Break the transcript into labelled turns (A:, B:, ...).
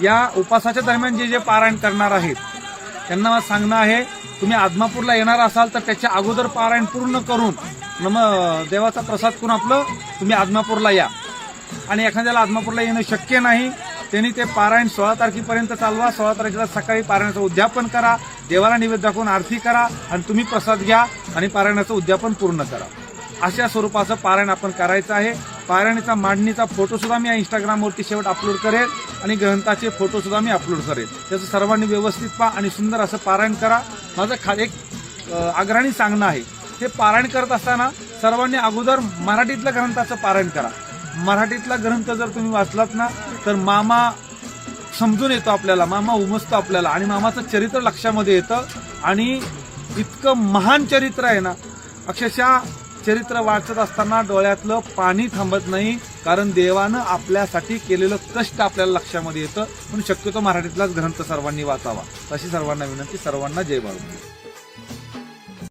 A: या उपासाच्या दरम्यान जे जे पारायण करणार आहेत त्यांना सांगणं आहे, तुम्ही आदमापूरला येणार असाल तर त्याच्या अगोदर पारायण पूर्ण करून देवाचा प्रसाद करून आपलं तुम्ही आदमापूरला या. आणि एखाद्याला आदमापूरला येणं शक्य नाही त्यांनी ते पारायण 16 तारखेपर्यंत चालवा. 16 तारखेला सकाळी पारायणाचं उद्यापन करा, देवाला नैवेद्य दाखवून आरती करा आणि तुम्ही प्रसाद घ्या आणि पारायणाचं उद्यापन पूर्ण करा. अशा स्वरूपाचं पारायण आपण करायचं आहे. पारायणाचा मांडणीचा फोटो सुद्धा मी इंस्टाग्रामवरती शेवट अपलोड करेल आणि ग्रंथाचे फोटो सुद्धा मी अपलोड करेल. त्याचं सर्वांनी व्यवस्थित पहा आणि सुंदर असं पारायण करा. माझं एक आग्रहाने सांगणं आहे, हे पारायण करत असताना सर्वांनी अगोदर मराठीतल्या ग्रंथाचं पारायण करा. मराठीतला ग्रंथ जर तुम्ही वाचलात ना तर मामा समजून येतो आपल्याला, मामा उमजतो आपल्याला आणि मामाचं चरित्र लक्षामध्ये येतं. आणि इतकं महान चरित्र आहे ना, अक्षरशः चरित्र वाचत असताना डोळ्यातलं पाणी थांबत नाही, कारण देवानं आपल्यासाठी केलेलं कष्ट आपल्याला लक्षामध्ये येतं. म्हणून शक्यतो मराठीतलाच ग्रंथ सर्वांनी वाचावा अशी सर्वांना विनंती. सर्वांना जय बाळू.